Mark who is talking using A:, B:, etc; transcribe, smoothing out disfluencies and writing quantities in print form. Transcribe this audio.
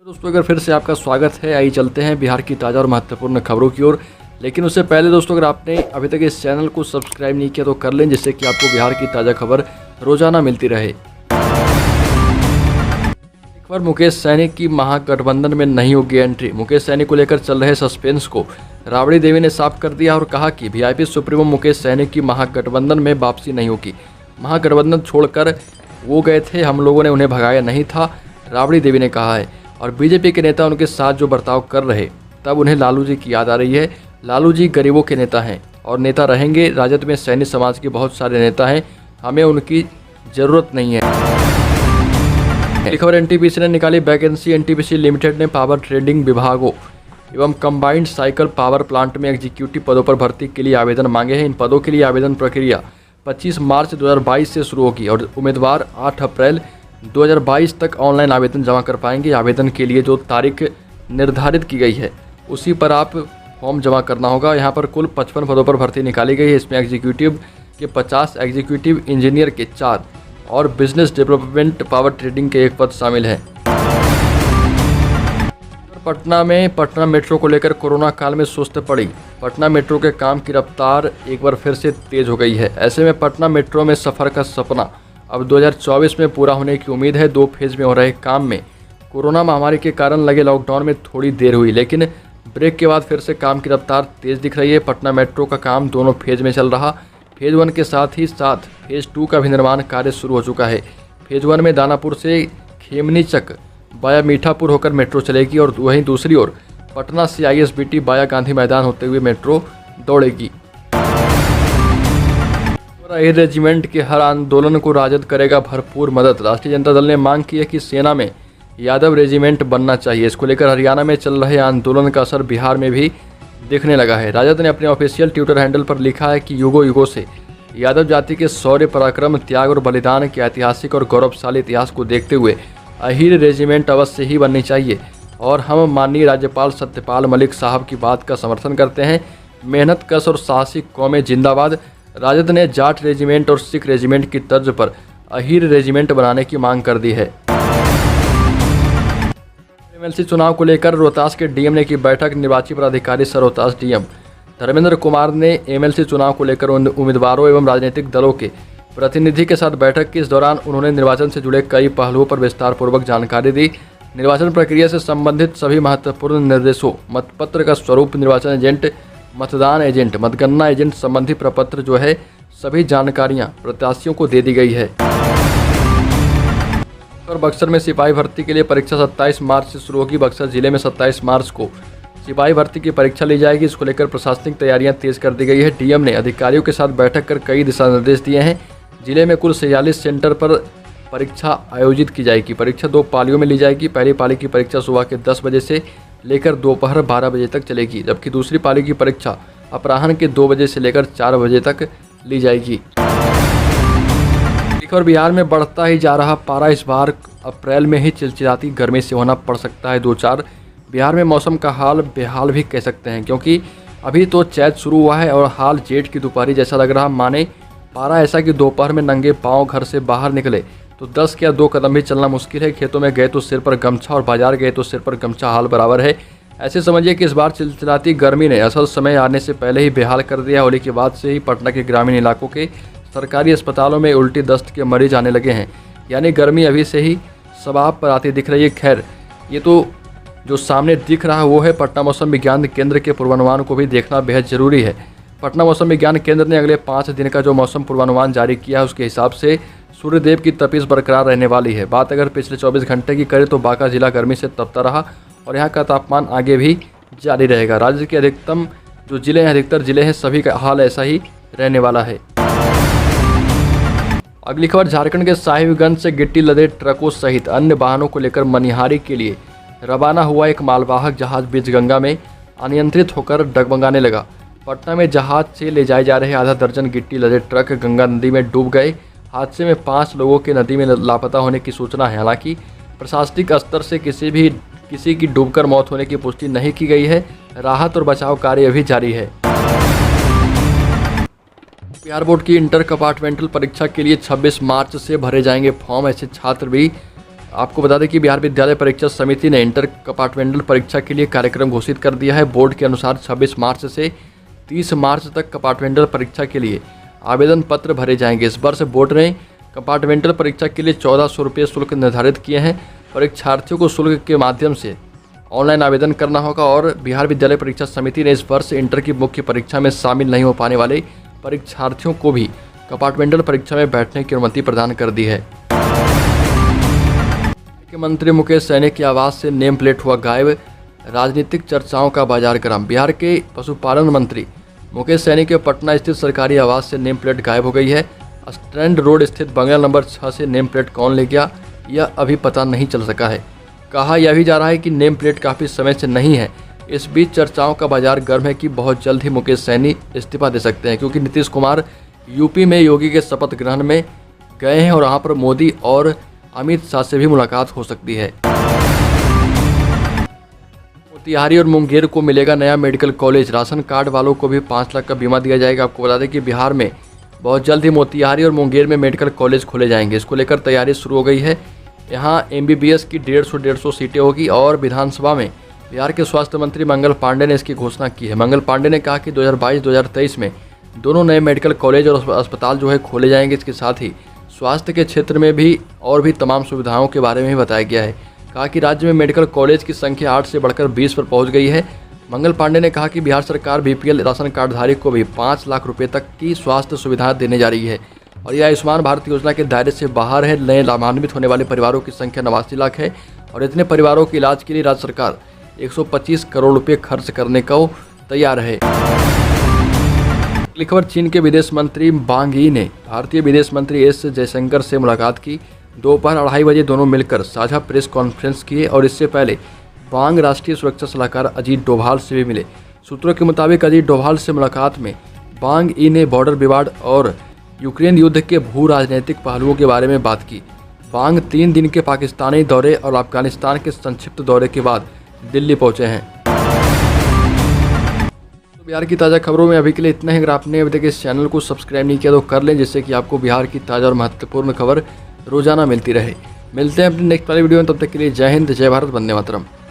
A: तो दोस्तों अगर फिर से आपका स्वागत है। आइए चलते हैं बिहार की ताज़ा और महत्वपूर्ण खबरों की ओर। लेकिन उससे पहले दोस्तों अगर आपने अभी तक इस चैनल को सब्सक्राइब नहीं किया तो कर लें, जिससे कि आपको बिहार की ताज़ा खबर रोजाना मिलती रहे। एक बार मुकेश सैनी की महागठबंधन में नहीं होगी एंट्री। मुकेश सैनी को लेकर चल रहे सस्पेंस को राबड़ी देवी ने साफ कर दिया और कहा कि वीआईपी सुप्रीमो मुकेश सैनी की महागठबंधन में वापसी नहीं होगी। महागठबंधन छोड़कर वो गए थे, हम लोगों ने उन्हें भगाया नहीं था, राबड़ी देवी ने कहा है। और बीजेपी के नेता उनके साथ जो बर्ताव कर रहे तब उन्हें लालू जी की याद आ रही है। लालू जी गरीबों के नेता हैं और नेता रहेंगे। राजद में सैनी समाज के बहुत सारे नेता हैं, हमें उनकी ज़रूरत नहीं है। खबर एनटीपीसी ने निकाली वैकेंसी। एनटीपीसी लिमिटेड ने पावर ट्रेडिंग विभागों एवं कंबाइंड साइकिल पावर प्लांट में एग्जीक्यूटिव पदों पर भर्ती के लिए आवेदन मांगे हैं। इन पदों के लिए आवेदन प्रक्रिया 25 मार्च 2022 से शुरू होगी और उम्मीदवार 8 अप्रैल 2022 तक ऑनलाइन आवेदन जमा कर पाएंगे। आवेदन के लिए जो तारीख निर्धारित की गई है उसी पर आप फॉर्म जमा करना होगा। यहाँ पर कुल 55 पदों पर भर्ती निकाली गई है। इसमें एग्जीक्यूटिव के 50, एग्जीक्यूटिव इंजीनियर के 4 और बिजनेस डेवलपमेंट पावर ट्रेडिंग के 1 पद शामिल है। पटना मेट्रो को लेकर कोरोना काल में सुस्त पड़ी। पटना मेट्रो के काम की रफ्तार एक बार फिर से तेज हो गई है। ऐसे में पटना मेट्रो में सफ़र का सपना अब 2024 में पूरा होने की उम्मीद है। 2 फेज में हो रहे काम में कोरोना महामारी के कारण लगे लॉकडाउन में थोड़ी देर हुई, लेकिन ब्रेक के बाद फिर से काम की रफ्तार तेज दिख रही है। पटना मेट्रो का काम दोनों फेज में चल रहा। फेज 1 के साथ ही साथ फेज 2 का भी निर्माण कार्य शुरू हो चुका है। फेज 1 में दानापुर से खेमनीचक बाया मीठापुर होकर मेट्रो चलेगी और वहीं दूसरी ओर पटना से ISBT बाया गांधी मैदान होते हुए मेट्रो दौड़ेगी। एयर रेजिमेंट के हर आंदोलन को राजद करेगा भरपूर मदद। राष्ट्रीय जनता दल ने मांग की है कि सेना में यादव रेजिमेंट बनना चाहिए। इसको लेकर हरियाणा में चल रहे आंदोलन का असर बिहार में भी दिखने लगा है। राजद ने अपने ऑफिशियल ट्विटर हैंडल पर लिखा है कि युगों युगों से यादव जाति के शौर्य, पराक्रम, त्याग और बलिदान के ऐतिहासिक और गौरवशाली इतिहास को देखते हुए अहीर रेजिमेंट अवश्य ही बननी चाहिए और हम माननीय राज्यपाल सत्यपाल मलिक साहब की बात का समर्थन करते हैं। मेहनत कश और साहसिक कौमें जिंदाबाद। राजद ने जाट रेजिमेंट और सिख रेजिमेंट की तर्ज पर अहीर रेजिमेंट बनाने की मांग कर दी है। एमएलसी चुनाव को लेकर रोहतास के डीएम ने की बैठक। निर्वाची पदाधिकारी सह रोहतास डीएम धर्मेंद्र कुमार ने एमएलसी चुनाव को लेकर उम्मीदवारों एवं राजनीतिक दलों के प्रतिनिधि के साथ बैठक की। इस दौरान उन्होंने निर्वाचन से जुड़े कई पहलुओं पर विस्तारपूर्वक जानकारी दी। निर्वाचन प्रक्रिया से संबंधित सभी महत्वपूर्ण निर्देशों, मतपत्र का स्वरूप, निर्वाचन एजेंट, मतदान एजेंट, मतगणना एजेंट संबंधी प्रपत्र जो है सभी जानकारियां प्रत्याशियों को दे दी गई है। और बक्सर में सिपाही भर्ती के लिए परीक्षा 27 मार्च से शुरू होगी। बक्सर जिले में 27 मार्च को सिपाही भर्ती की परीक्षा ली जाएगी। इसको लेकर प्रशासनिक तैयारियां तेज कर दी गई है। डीएम ने अधिकारियों के साथ बैठक कर कई दिशा निर्देश दिए हैं। जिले में कुल 46 सेंटर पर परीक्षा आयोजित की जाएगी। परीक्षा 2 पालियों में ली जाएगी। पहली पाली की परीक्षा सुबह के 10 बजे से लेकर दोपहर 12 बजे तक चलेगी, जबकि दूसरी पाली की परीक्षा अपराह्न के 2 बजे से लेकर 4 बजे तक ली जाएगी। और बिहार में बढ़ता ही जा रहा पारा इस बार अप्रैल में ही चिलचिलाती गर्मी से होना पड़ सकता है 2-4। बिहार में मौसम का हाल बेहाल भी कह सकते हैं, क्योंकि अभी तो चैत शुरू हुआ है और हाल जेठ की दोपहरी जैसा लग रहा। माने पारा ऐसा कि दोपहर में नंगे पाँव घर से बाहर निकले तो 10 या 2 कदम भी चलना मुश्किल है। खेतों में गए तो सिर पर गमछा और बाजार गए तो सिर पर गमछा, हाल बराबर है। ऐसे समझिए कि इस बार चिलचिलाती गर्मी ने असल समय आने से पहले ही बेहाल कर दिया। होली के बाद से ही पटना के ग्रामीण इलाकों के सरकारी अस्पतालों में उल्टी दस्त के मरीज आने लगे हैं। यानी गर्मी अभी से ही सबाब पर आती दिख रही है। खैर, ये तो जो सामने दिख रहा है वो है। पटना मौसम विज्ञान केंद्र के पूर्वानुमान को भी देखना बेहद ज़रूरी है। पटना मौसम विज्ञान केंद्र ने अगले 5 दिन का जो मौसम पूर्वानुमान जारी किया है उसके हिसाब से सूर्यदेव की तपिश बरकरार रहने वाली है। बात अगर पिछले 24 घंटे की करें तो बांका जिला गर्मी से तपता रहा और यहाँ का तापमान आगे भी जारी रहेगा। राज्य के अधिकतम जो जिले हैं, अधिकतर जिले हैं, सभी का हाल ऐसा ही रहने वाला है। अगली खबर, झारखंड के साहिबगंज से गिट्टी लदे ट्रकों सहित अन्य वाहनों को लेकर मनिहारी के लिए रवाना हुआ एक मालवाहक जहाज बीच गंगा में अनियंत्रित होकर डगमगाने लगा। पटना में जहाज से ले जाए जा रहे आधा दर्जन गिट्टी लदे ट्रक गंगा नदी में डूब गए। हादसे में 5 लोगों के नदी में लापता होने की सूचना है। हालांकि प्रशासनिक स्तर से किसी की डूबकर मौत होने की पुष्टि नहीं की गई है। राहत और बचाव कार्य अभी जारी है। बिहार बोर्ड की इंटर कंपार्टमेंटल परीक्षा के लिए 26 मार्च से भरे जाएंगे फॉर्म। ऐसे छात्र भी आपको बता दें कि बिहार विद्यालय परीक्षा समिति ने इंटर कंपार्टमेंटल परीक्षा के लिए कार्यक्रम घोषित कर दिया है। बोर्ड के अनुसार 26 मार्च से 30 मार्च तक कंपार्टमेंटल परीक्षा के लिए आवेदन पत्र भरे जाएंगे। इस वर्ष बोर्ड ने कंपार्टमेंटल परीक्षा के लिए 1400 रुपये शुल्क निर्धारित किए हैं। परीक्षार्थियों को शुल्क के माध्यम से ऑनलाइन आवेदन करना होगा और बिहार विद्यालय परीक्षा समिति ने इस वर्ष इंटर की मुख्य परीक्षा में शामिल नहीं हो पाने वाले परीक्षार्थियों को भी कंपार्टमेंटल परीक्षा में बैठने की अनुमति प्रदान कर दी है। मुख्यमंत्री मुकेश सहनी के आवास से नेम प्लेट हुआ गायब, राजनीतिक चर्चाओं का बाजार गर्म। बिहार के पशुपालन मंत्री मुकेश सहनी के पटना स्थित सरकारी आवास से नेम प्लेट गायब हो गई है। स्टैंड रोड स्थित बंगला नंबर 6 से नेम प्लेट कौन ले गया, यह अभी पता नहीं चल सका है। कहा यह भी जा रहा है कि नेम प्लेट काफ़ी समय से नहीं है। इस बीच चर्चाओं का बाजार गर्म है कि बहुत जल्द ही मुकेश सहनी इस्तीफा दे सकते हैं, क्योंकि नीतीश कुमार यूपी में योगी के शपथ ग्रहण में गए हैं और वहां पर मोदी और अमित शाह से भी मुलाकात हो सकती है। मोतिहारी और मुंगेर को मिलेगा नया मेडिकल कॉलेज, राशन कार्ड वालों को भी 5 लाख का बीमा दिया जाएगा। आपको बता दें कि बिहार में बहुत जल्द ही मोतिहारी और मुंगेर में मेडिकल कॉलेज खोले जाएंगे। इसको लेकर तैयारी शुरू हो गई है। यहाँ MBBS की 150 सीटें होगी और विधानसभा में बिहार के स्वास्थ्य मंत्री मंगल पांडे ने इसकी घोषणा की है। मंगल पांडे ने कहा कि 2022-2023 में दोनों नए मेडिकल कॉलेज और अस्पताल जो है खोले जाएंगे। इसके साथ ही स्वास्थ्य के क्षेत्र में भी और भी तमाम सुविधाओं के बारे में भी बताया गया है। कहा कि राज्य में मेडिकल कॉलेज की संख्या 8 से बढ़कर 20 पर पहुंच गई है। मंगल पांडे ने कहा कि बिहार सरकार BPL राशन कार्डधारी को भी 5 लाख रुपए तक की स्वास्थ्य सुविधा देने जा रही है और यह आयुष्मान भारत योजना के दायरे से बाहर है। नए लाभान्वित होने वाले परिवारों की संख्या 89 लाख है और इतने परिवारों के इलाज के लिए राज्य सरकार 125 करोड़ रुपये खर्च करने को तैयार है। अगली खबर, चीन के विदेश मंत्री वांग यी ने भारतीय विदेश मंत्री S जयशंकर से मुलाकात की। दोपहर 2:30 बजे दोनों मिलकर साझा प्रेस कॉन्फ्रेंस किए और इससे पहले वांग राष्ट्रीय सुरक्षा सलाहकार अजीत डोभाल से भी मिले। सूत्रों के मुताबिक अजीत डोभाल से मुलाकात में वांग यी ने बॉर्डर विवाद और यूक्रेन युद्ध के भू राजनीतिक पहलुओं के बारे में बात की। वांग 3 दिन के पाकिस्तानी दौरे और अफगानिस्तान के संक्षिप्त दौरे के बाद दिल्ली पहुंचे हैं। तो बिहार की ताज़ा खबरों में अभी के लिए इतना ही। अगर आपने अभी तक इस चैनल को सब्सक्राइब नहीं किया तो कर लें, जिससे कि आपको बिहार की ताज़ा और महत्वपूर्ण खबर रोजाना मिलती रहे। मिलते हैं अपनी नेक्स्ट वाली वीडियो में, तब तक के लिए जय हिंद, जय भारत, वंदे मातरम।